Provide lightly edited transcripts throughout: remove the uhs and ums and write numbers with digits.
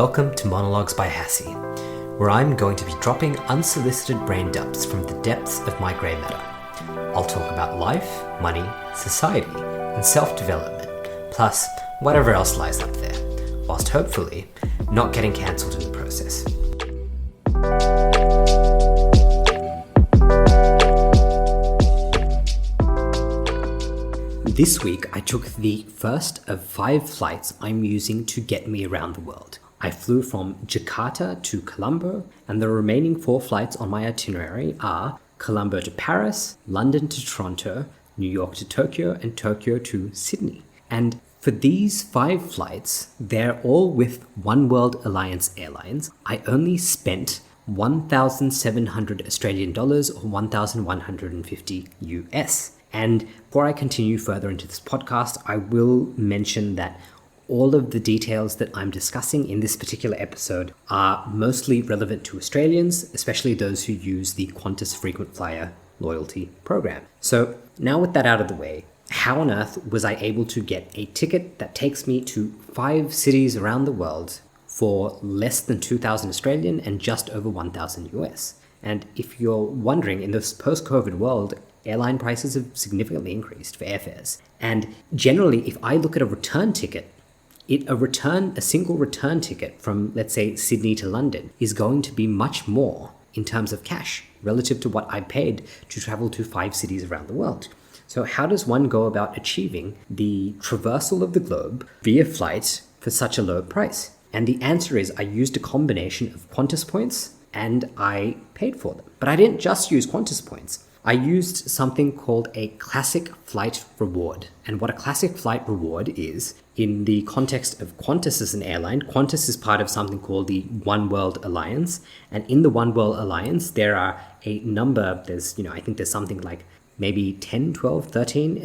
Welcome to Monologues by Hassie, where I'm going to be dropping unsolicited brain dumps from the depths of my grey matter. I'll talk about life, money, society, and self-development, plus whatever else lies up there, whilst hopefully not getting cancelled in the process. This week, I took the first of 5 flights I'm using to get me around the world. I flew from Jakarta to Colombo, and the remaining 4 flights on my itinerary are Colombo to Paris, London to Toronto, New York to Tokyo, and Tokyo to Sydney. And for these 5 flights, they're all with One World Alliance Airlines. I only spent 1,700 Australian dollars or 1,150 US. And before I continue further into this podcast, I will mention that all of the details that I'm discussing in this particular episode are mostly relevant to Australians, especially those who use the Qantas Frequent Flyer loyalty program. So now with that out of the way, how on earth was I able to get a ticket that takes me to 5 cities around the world for less than 2,000 Australian and just over 1,000 US? And if you're wondering, in this post-COVID world, airline prices have significantly increased for airfares. And generally, if I look at a return ticket, a single return ticket from, let's say, Sydney to London is going to be much more in terms of cash relative to what I paid to travel to 5 cities around the world. So how does one go about achieving the traversal of the globe via flight for such a low price? And the answer is I used a combination of Qantas points and I paid for them. But I didn't just use Qantas points. I used something called a classic flight reward. And what a classic flight reward is, in the context of Qantas as an airline, Qantas is part of something called the One World Alliance. And in the One World Alliance, there are a number, I think there's something like maybe 10, 12, 13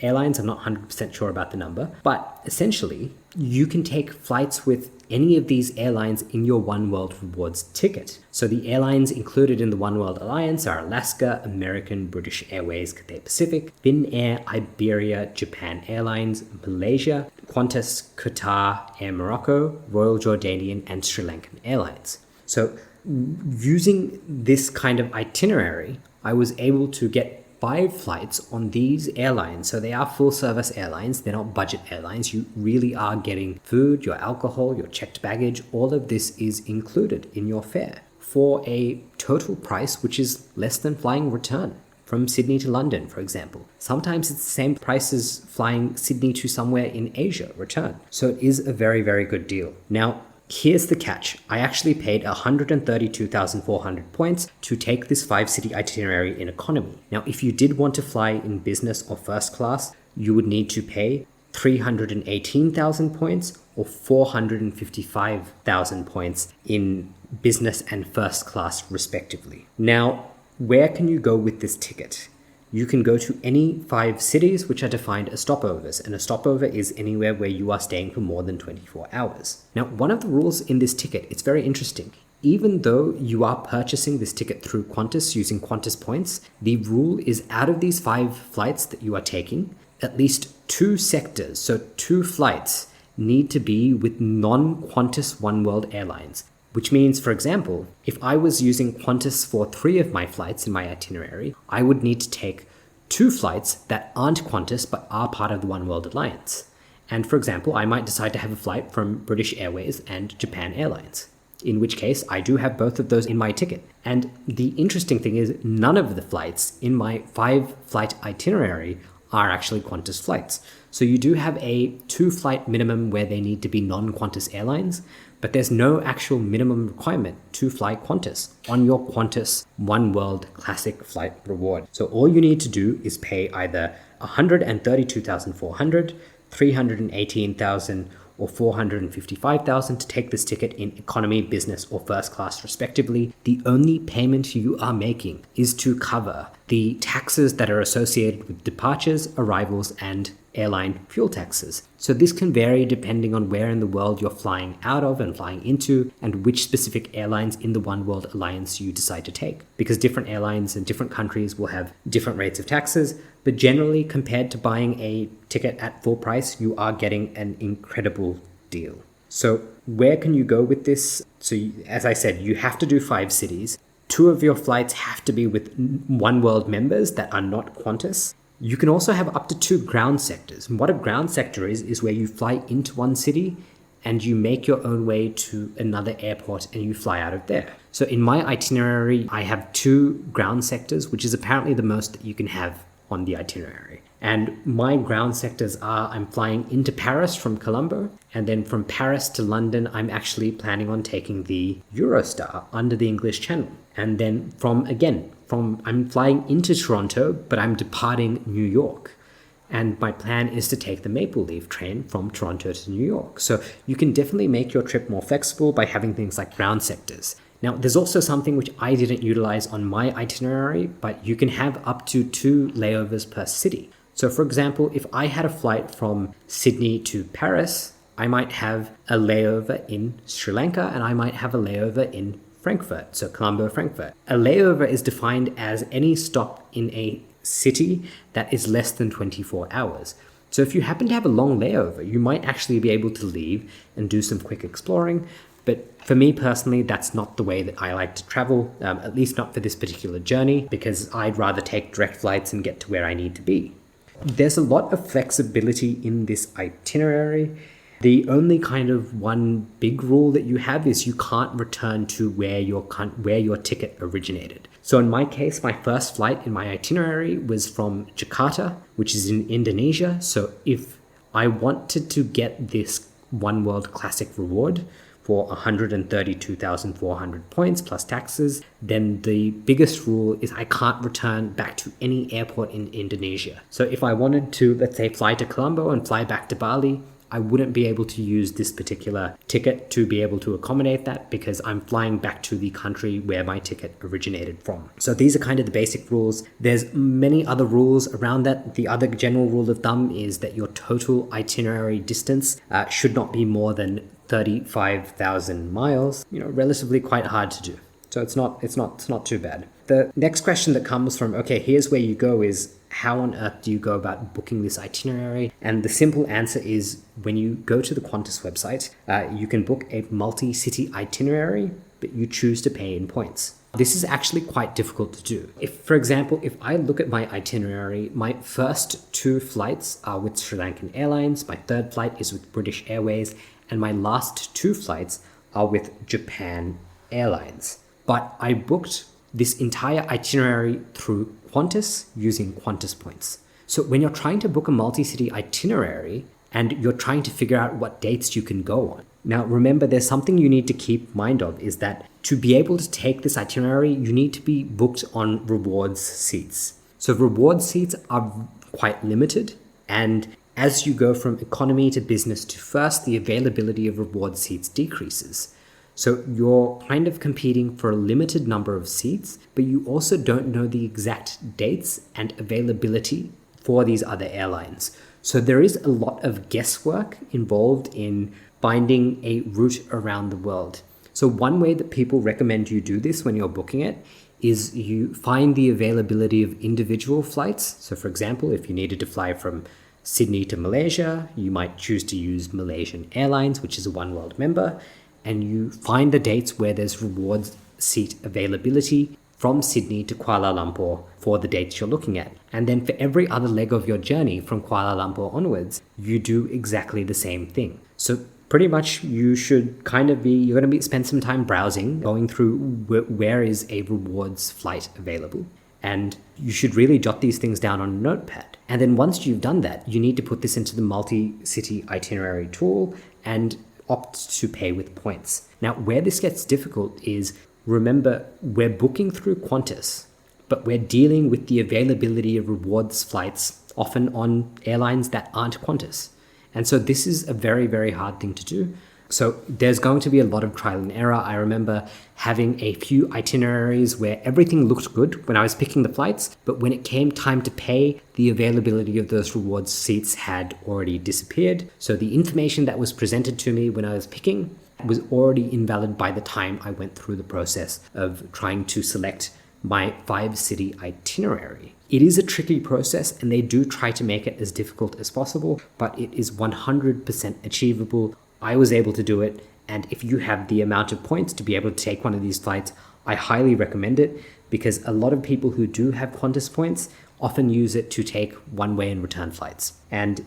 airlines. I'm not 100% sure about the number. But essentially, you can take flights with any of these airlines in your One World Rewards ticket. So the airlines included in the One World Alliance are Alaska, American, British Airways, Cathay Pacific, Finnair, Iberia, Japan Airlines, Malaysia, Qantas, Qatar, Air Morocco, Royal Jordanian, and Sri Lankan Airlines. So using this kind of itinerary, I was able to get 5 flights on these airlines. So they are full service airlines. They're not budget airlines. You really are getting food, your alcohol, your checked baggage. All of this is included in your fare for a total price which is less than flying return from Sydney to London, for example. Sometimes it's the same price as flying Sydney to somewhere in Asia return. So it is a very, very good deal. Now, here's the catch. I actually paid 132,400 points to take this 5-city itinerary in economy. Now, if you did want to fly in business or first class, you would need to pay 318,000 points or 455,000 points in business and first class respectively. Now, where can you go with this ticket? You can go to any 5 cities which are defined as stopovers, and a stopover is anywhere where you are staying for more than 24 hours. Now, one of the rules in this ticket, it's very interesting. Even though you are purchasing this ticket through Qantas using Qantas points, the rule is out of these 5 flights that you are taking, at least 2 sectors, so 2 flights, need to be with non-Qantas One World Airlines. Which means, for example, if I was using Qantas for 3 of my flights in my itinerary, I would need to take 2 flights that aren't Qantas but are part of the One World Alliance. And for example, I might decide to have a flight from British Airways and Japan Airlines, in which case I do have both of those in my ticket. And the interesting thing is none of the flights in my 5-flight itinerary are actually Qantas flights. So you do have a 2-flight minimum where they need to be non-Qantas airlines, but there's no actual minimum requirement to fly Qantas on your Qantas One World Classic Flight Reward. So all you need to do is pay either 132,400, 318,000, or 455,000 to take this ticket in economy, business, or first class respectively. The only payment you are making is to cover the taxes that are associated with departures, arrivals, and airline fuel taxes. So this can vary depending on where in the world you're flying out of and flying into, and which specific airlines in the One World Alliance you decide to take. Because different airlines and different countries will have different rates of taxes, but generally compared to buying a ticket at full price, you are getting an incredible deal. So where can you go with this? So as I said, you have to do 5 cities. 2 of your flights have to be with One World members that are not Qantas. You can also have up to 2 ground sectors. And what a ground sector is where you fly into one city and you make your own way to another airport and you fly out of there. So in my itinerary, I have 2 ground sectors, which is apparently the most that you can have on the itinerary. And my ground sectors are I'm flying into Paris from Colombo, and then from Paris to London, I'm actually planning on taking the Eurostar under the English Channel. And then I'm flying into Toronto, but I'm departing New York. And my plan is to take the Maple Leaf train from Toronto to New York. So you can definitely make your trip more flexible by having things like ground sectors. Now, there's also something which I didn't utilize on my itinerary, but you can have up to 2 layovers per city. So for example, if I had a flight from Sydney to Paris, I might have a layover in Sri Lanka and I might have a layover in Frankfurt, so Colombo, Frankfurt. A layover is defined as any stop in a city that is less than 24 hours. So if you happen to have a long layover, you might actually be able to leave and do some quick exploring. But for me personally, that's not the way that I like to travel, at least not for this particular journey, because I'd rather take direct flights and get to where I need to be. There's a lot of flexibility in this itinerary. The only kind of one big rule that you have is you can't return to where your ticket originated. So in my case, my first flight in my itinerary was from Jakarta, which is in Indonesia. So if I wanted to get this One World Classic reward for 132,400 points plus taxes, then the biggest rule is I can't return back to any airport in Indonesia. So if I wanted to, let's say, fly to Colombo and fly back to Bali, I wouldn't be able to use this particular ticket to be able to accommodate that because I'm flying back to the country where my ticket originated from. So these are kind of the basic rules. There's many other rules around that. The other general rule of thumb is that your total itinerary distance should not be more than 35,000 miles. Relatively quite hard to do. So it's not too bad. The next question that comes from, okay, here's where you go is, how on earth do you go about booking this itinerary? And the simple answer is when you go to the Qantas website, you can book a multi-city itinerary, but you choose to pay in points. This is actually quite difficult to do. For example, if I look at my itinerary, my first 2 flights are with Sri Lankan Airlines, my 3rd flight is with British Airways, and my last 2 flights are with Japan Airlines. But I booked this entire itinerary through Qantas using Qantas points. So when you're trying to book a multi-city itinerary and you're trying to figure out what dates you can go on. Now, remember, there's something you need to keep mind of is that to be able to take this itinerary, you need to be booked on rewards seats. So rewards seats are quite limited. And as you go from economy to business to first, the availability of reward seats decreases. So you're kind of competing for a limited number of seats, but you also don't know the exact dates and availability for these other airlines. So there is a lot of guesswork involved in finding a route around the world. So one way that people recommend you do this when you're booking it is you find the availability of individual flights. So for example, if you needed to fly from Sydney to Malaysia, you might choose to use Malaysian Airlines, which is a One World member, and you find the dates where there's rewards seat availability from Sydney to Kuala Lumpur for the dates you're looking at. And then for every other leg of your journey from Kuala Lumpur onwards, you do exactly the same thing. So pretty much you should you're going to spend some time browsing, going through where is a rewards flight available. And you should really jot these things down on a notepad. And then once you've done that, you need to put this into the multi-city itinerary tool and opt to pay with points. Now, where this gets difficult is, remember, we're booking through Qantas, but we're dealing with the availability of rewards flights, often on airlines that aren't Qantas. And so this is a very, very hard thing to do. So there's going to be a lot of trial and error. I remember having a few itineraries where everything looked good when I was picking the flights, but when it came time to pay, the availability of those rewards seats had already disappeared. So the information that was presented to me when I was picking was already invalid by the time I went through the process of trying to select my 5-city itinerary. It is a tricky process and they do try to make it as difficult as possible, but it is 100% achievable. I was able to do it. And if you have the amount of points to be able to take one of these flights, I highly recommend it, because a lot of people who do have Qantas points often use it to take one-way and return flights. And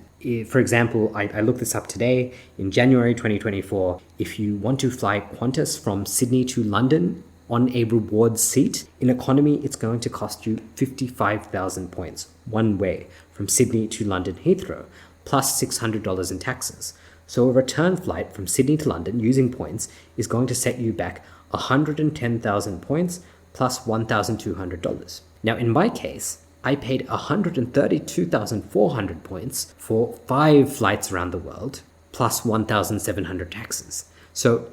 for example, I looked this up today. In January 2024, if you want to fly Qantas from Sydney to London on a rewards seat, in economy, it's going to cost you 55,000 points one way from Sydney to London Heathrow, plus $600 in taxes. So a return flight from Sydney to London using points is going to set you back 110,000 points plus $1,200. Now, in my case, I paid 132,400 points for 5 flights around the world, plus 1,700 taxes. So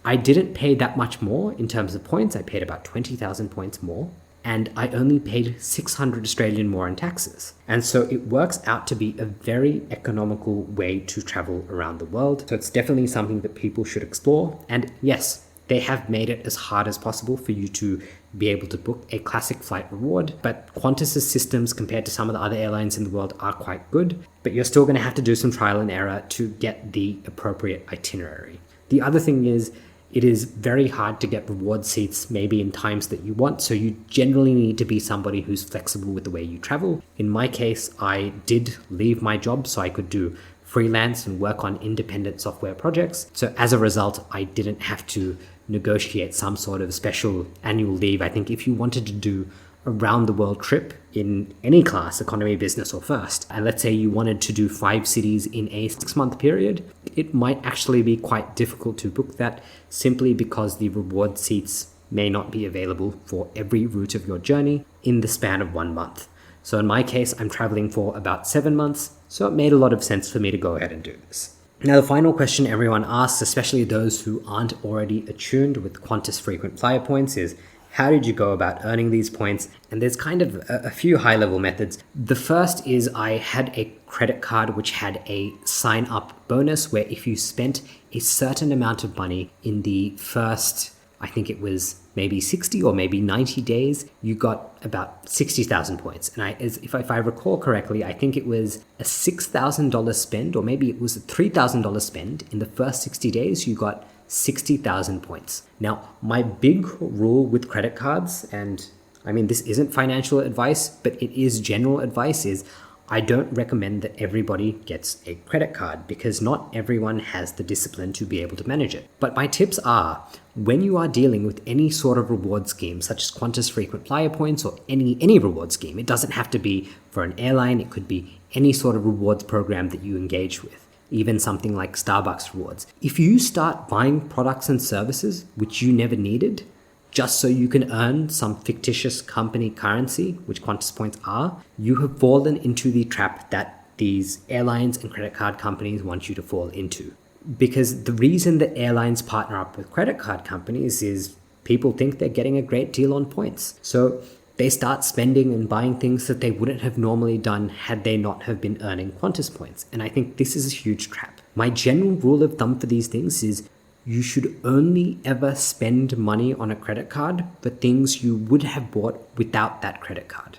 I didn't pay that much more in terms of points. I paid about 20,000 points more, and I only paid 600 Australian more in taxes. And so it works out to be a very economical way to travel around the world. So it's definitely something that people should explore. And yes, they have made it as hard as possible for you to be able to book a classic flight reward, but Qantas's systems compared to some of the other airlines in the world are quite good, but you're still going to have to do some trial and error to get the appropriate itinerary. The other thing is, it is very hard to get reward seats maybe in times that you want, so you generally need to be somebody who's flexible with the way you travel. In my case, I did leave my job so I could do freelance and work on independent software projects. So as a result, I didn't have to negotiate some sort of special annual leave. I think if you wanted to do a round the world trip in any class, economy, business, or first, and let's say you wanted to do 5 cities in a 6-month period, it might actually be quite difficult to book that simply because the reward seats may not be available for every route of your journey in the span of 1 month. So in my case, I'm traveling for about 7 months, so it made a lot of sense for me to go ahead and do this. Now, the final question everyone asks, especially those who aren't already attuned with Qantas frequent flyer points, is how did you go about earning these points? And there's kind of a few high-level methods. The first is I had a credit card which had a sign-up bonus where if you spent a certain amount of money in the first, I think it was maybe 60 or maybe 90 days, you got about 60,000 points. And if I recall correctly, I think it was a $6,000 spend, or maybe it was a $3,000 spend in the first 60 days, you got 60,000 points. Now, my big rule with credit cards, and I mean, this isn't financial advice, but it is general advice, is I don't recommend that everybody gets a credit card because not everyone has the discipline to be able to manage it. But my tips are, when you are dealing with any sort of reward scheme, such as Qantas frequent flyer points or any reward scheme, it doesn't have to be for an airline, it could be any sort of rewards program that you engage with, even something like Starbucks rewards. If you start buying products and services which you never needed, just so you can earn some fictitious company currency, which Qantas points are, you have fallen into the trap that these airlines and credit card companies want you to fall into. Because the reason that airlines partner up with credit card companies is people think they're getting a great deal on points. So they start spending and buying things that they wouldn't have normally done had they not have been earning Qantas points. And I think this is a huge trap. My general rule of thumb for these things is you should only ever spend money on a credit card for things you would have bought without that credit card.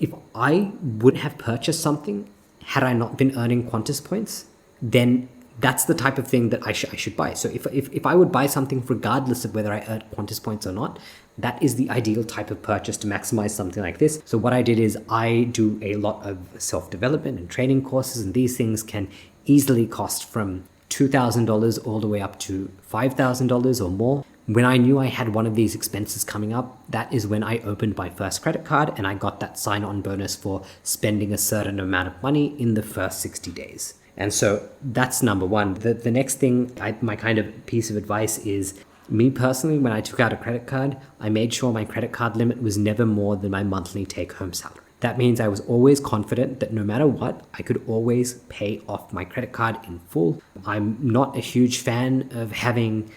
If I would have purchased something had I not been earning Qantas points, then that's the type of thing that I should buy. So if I would buy something regardless of whether I earned Qantas points or not, that is the ideal type of purchase to maximize something like this. So what I did is I do a lot of self-development and training courses, and these things can easily cost from $2,000 all the way up to $5,000 or more. When I knew I had one of these expenses coming up, that is when I opened my first credit card and I got that sign-on bonus for spending a certain amount of money in the first 60 days. And so that's number one. The next thing, my kind of piece of advice is, me personally, when I took out a credit card, I made sure my credit card limit was never more than my monthly take-home salary. That means I was always confident that no matter what, I could always pay off my credit card in full. I'm not a huge fan of having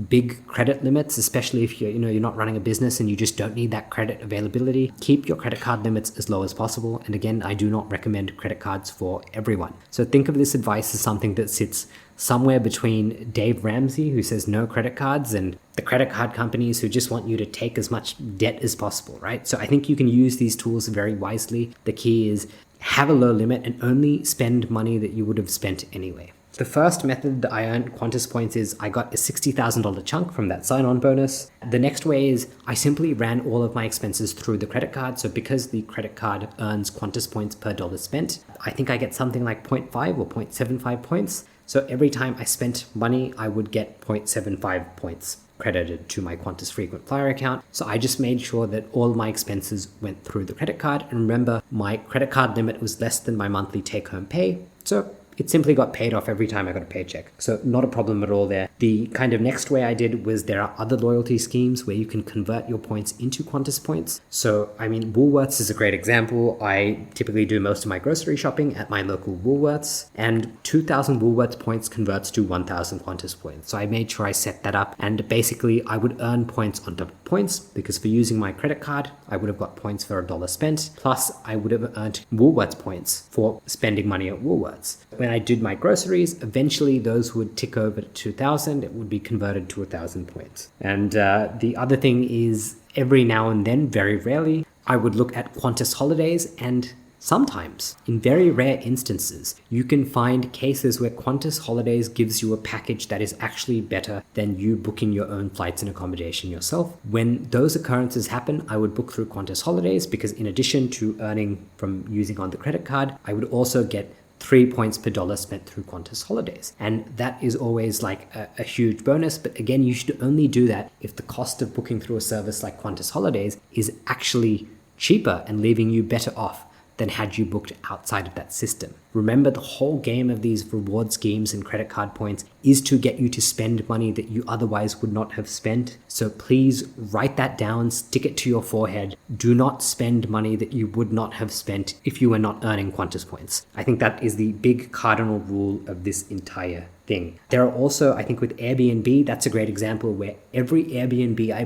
big credit limits, especially if you're not running a business and you just don't need that credit availability. Keep your credit card limits as low as possible. And again, I do not recommend credit cards for everyone. So think of this advice as something that sits somewhere between Dave Ramsey, who says no credit cards, and the credit card companies who just want you to take as much debt as possible, right? So I think you can use these tools very wisely. The key is have a low limit and only spend money that you would have spent anyway. The first method that I earned Qantas points is I got a $60,000 chunk from that sign-on bonus. The next way is I simply ran all of my expenses through the credit card. So because the credit card earns Qantas points per dollar spent, I think I get something like 0.5 or 0.75 points. So every time I spent money, I would get 0.75 points credited to my Qantas frequent flyer account. So I just made sure that all my expenses went through the credit card. And remember, my credit card limit was less than my monthly take-home pay. So it simply got paid off every time I got a paycheck. So not a problem at all there. The kind of next way I did was there are other loyalty schemes where you can convert your points into Qantas points. So, I mean, Woolworths is a great example. I typically do most of my grocery shopping at my local Woolworths, and 2,000 Woolworths points converts to 1,000 Qantas points. So I made sure I set that up, and basically I would earn points on top of points because for using my credit card, I would have got points for $1 spent, plus I would have earned Woolworths points for spending money at Woolworths. When I did my groceries, eventually those would tick over to 2,000. It would be converted to 1,000 points. And the other thing is every now and then, very rarely, I would look at Qantas holidays, and sometimes, in very rare instances, you can find cases where Qantas Holidays gives you a package that is actually better than you booking your own flights and accommodation yourself. When those occurrences happen, I would book through Qantas Holidays because in addition to earning from using on the credit card, I would also get 3 points per dollar spent through Qantas Holidays. And that is always like a huge bonus. But again, you should only do that if the cost of booking through a service like Qantas Holidays is actually cheaper and leaving you better off than had you booked outside of that system. Remember, the whole game of these reward schemes and credit card points is to get you to spend money that you otherwise would not have spent. So please write that down, stick it to your forehead. Do not spend money that you would not have spent if you were not earning Qantas points. I think that is the big cardinal rule of this entire thing. There are also, I think with Airbnb, that's a great example where every Airbnb I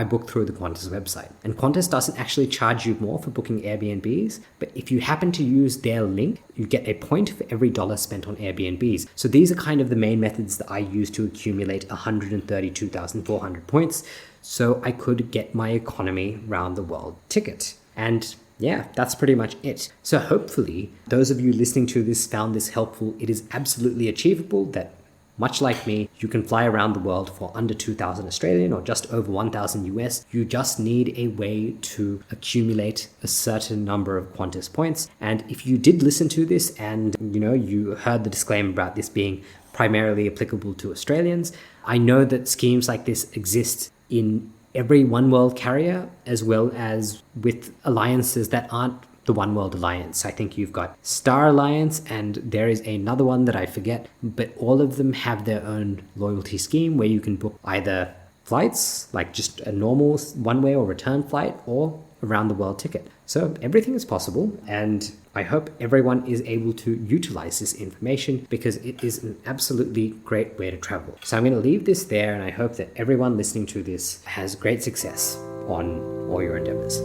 booked through the Qantas website. And Qantas doesn't actually charge you more for booking Airbnbs, but if you happen to use their link, you get a point for every dollar spent on Airbnbs. So these are kind of the main methods that I use to accumulate 132,400 points so I could get my economy round the world ticket. And yeah, that's pretty much it. So hopefully those of you listening to this found this helpful. It is absolutely achievable that much like me, you can fly around the world for under 2,000 Australian or just over 1,000 US. You just need a way to accumulate a certain number of Qantas points. And if you did listen to this and you heard the disclaimer about this being primarily applicable to Australians, I know that schemes like this exist in every One World carrier as well as with alliances that aren't the One World Alliance. I think you've got Star Alliance and there is another one that I forget, but all of them have their own loyalty scheme where you can book either flights, like just a normal one-way or return flight, or a round the world ticket. So everything is possible, and I hope everyone is able to utilize this information because it is an absolutely great way to travel. So I'm going to leave this there, and I hope that everyone listening to this has great success on all your endeavors.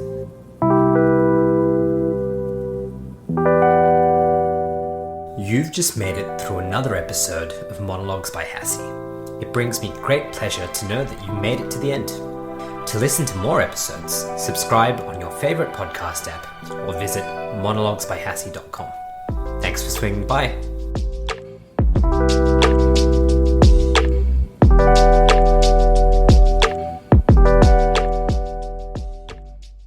You've just made it through another episode of Monologues by Hassie. It brings me great pleasure to know that you made it to the end. To listen to more episodes, subscribe on your favorite podcast app or visit monologuesbyhassie.com. Thanks for swinging by.